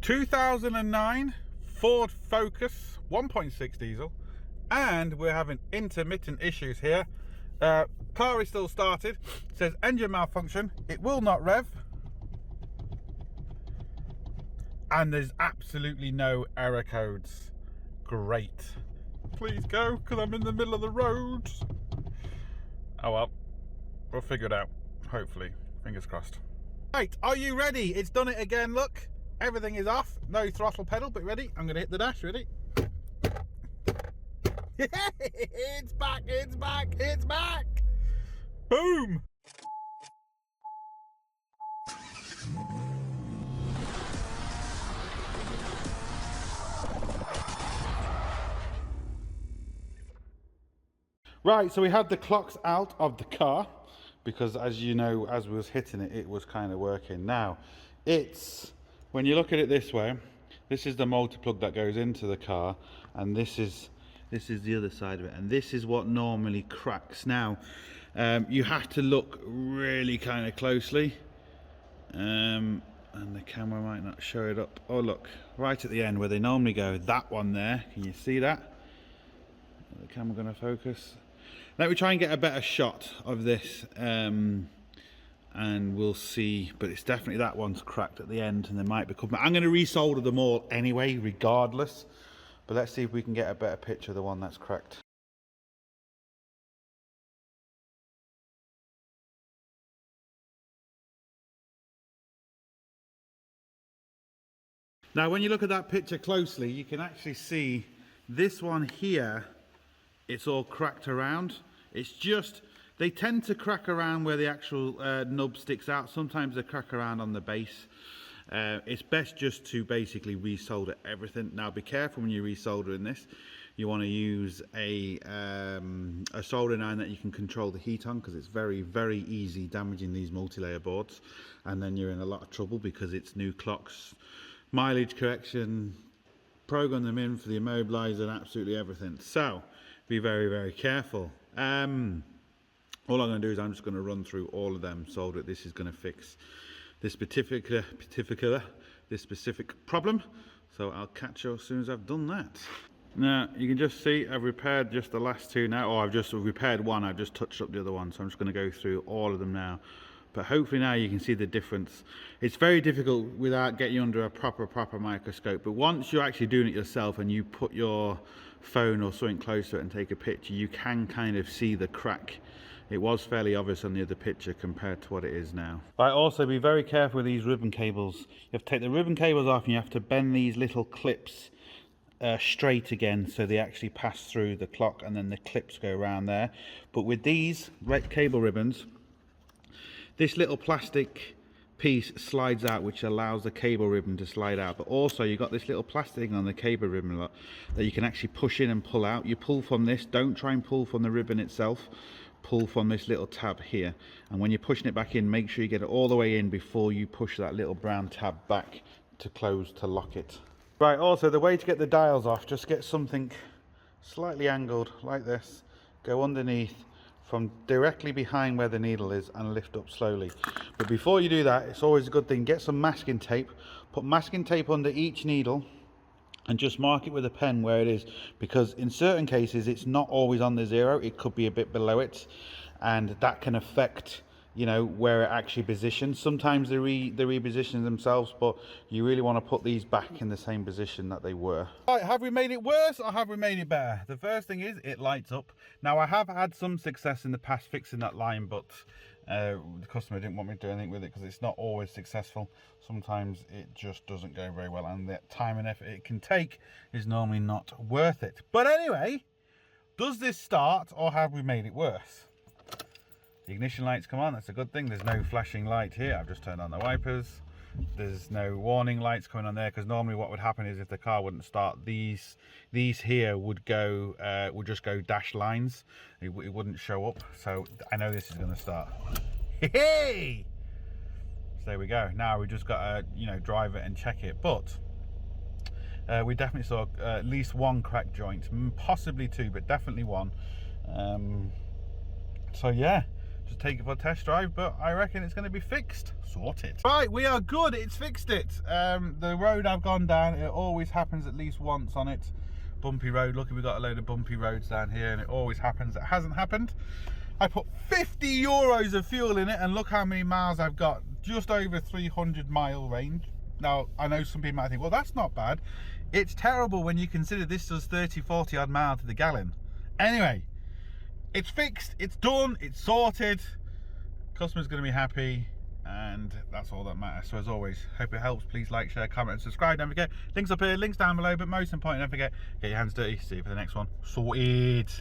2009 Ford Focus 1.6 diesel, and we're having intermittent issues here. Car is still started, says engine malfunction, it will not rev, and there's absolutely no error codes. Great. Please go, because I'm in the middle of the road. Oh well, we'll figure it out, hopefully, fingers crossed. Right, are you ready? It's done it again, look. Everything is off, no throttle pedal, but ready? I'm gonna hit the dash, ready? It's back, it's back, it's back! Boom! Right, so we had the clocks out of the car because, as you know, as we was hitting it, it was kind of working. Now, it's, when you look at it this way, this is the multi-plug that goes into the car, and this is the other side of it, and this is what normally cracks. Now, you have to look really kind of closely, and the camera might not show it up. Oh look, right at the end where they normally go, that one there, can you see that? Is the camera going to focus? Let me try and get a better shot of this, and we'll see, but it's definitely that one's cracked at the end, and there might be a couple. I'm going to resolder them all anyway, regardless, but let's see if we can get a better picture of the one that's cracked. Now when you look at that picture closely, you can actually see this one here, it's all cracked around. It's just, they tend to crack around where the actual nub sticks out. Sometimes they crack around on the base. It's best just to basically resolder everything. Now be careful when you're resoldering this. You want to use a soldering iron that you can control the heat on, because it's very, very easy damaging these multi-layer boards, and then you're in a lot of trouble because it's new clocks, mileage correction, program them in for the immobilizer and absolutely everything. So be very, very careful. All I'm going to do is I'm just going to run through all of them, solder it. This is going to fix this specific problem. So I'll catch you as soon as I've done that. Now you can just see I've repaired just the last two now, or I've just repaired one, I've just touched up the other one, so I'm just going to go through all of them now. But hopefully now you can see the difference. It's very difficult without getting under a proper microscope, but once you're actually doing it yourself and you put your phone or something close to it and take a picture, you can kind of see the crack. It was fairly obvious on the other picture compared to what it is now. Right, also be very careful with these ribbon cables. You have to take the ribbon cables off and you have to bend these little clips straight again, so they actually pass through the clock, and then the clips go around there. But with these red cable ribbons, this little plastic piece slides out, which allows the cable ribbon to slide out. But also you've got this little plastic thing on the cable ribbon lot that you can actually push in and pull out. You pull from this, don't try and pull from the ribbon itself, pull from this little tab here, and when you're pushing it back in, make sure you get it all the way in before you push that little brown tab back to close to lock it. Right, also the way to get the dials off, just get something slightly angled like this, go underneath from directly behind where the needle is and lift up slowly. But before you do that, it's always a good thing, get some masking tape, put masking tape under each needle and just mark it with a pen where it is, because in certain cases it's not always on the zero, it could be a bit below it, and that can affect, you know, where it actually positions. Sometimes they reposition themselves, but you really want to put these back in the same position that they were. Right, have we made it worse or have we made it better? The first thing is it lights up. Now I have had some success in the past fixing that line, but the customer didn't want me to do anything with it because it's not always successful. Sometimes it just doesn't go very well, and the time and effort it can take is normally not worth it. But anyway, does this start or have we made it worse? The ignition lights come on, that's a good thing. There's no flashing light here. I've just turned on the wipers. There's no warning lights coming on there, because normally what would happen is if the car wouldn't start, these here would go would just go dash lines. It wouldn't show up. So I know this is going to start. Hey! So there we go. Now we just got to, you know, drive it and check it. But we definitely saw at least one crack joint, possibly two, but definitely one. So yeah, just take it for a test drive, but I reckon it's going to be fixed. Sorted. Right, we are good. It's fixed it. The road I've gone down, it always happens at least once on it. Bumpy road. Look, we've got a load of bumpy roads down here, and it always happens. It hasn't happened. I put 50 euros of fuel in it, and look how many miles I've got. Just over 300 mile range. Now, I know some people might think, well, that's not bad. It's terrible when you consider this does 30, 40 odd miles to the gallon. Anyway, it's fixed, it's done, it's sorted. Customer's going to be happy, and that's all that matters. So as always, hope it helps. Please like, share, comment, and subscribe. Don't forget, links up here, links down below, but most important, don't forget, get your hands dirty. See you for the next one. Sorted.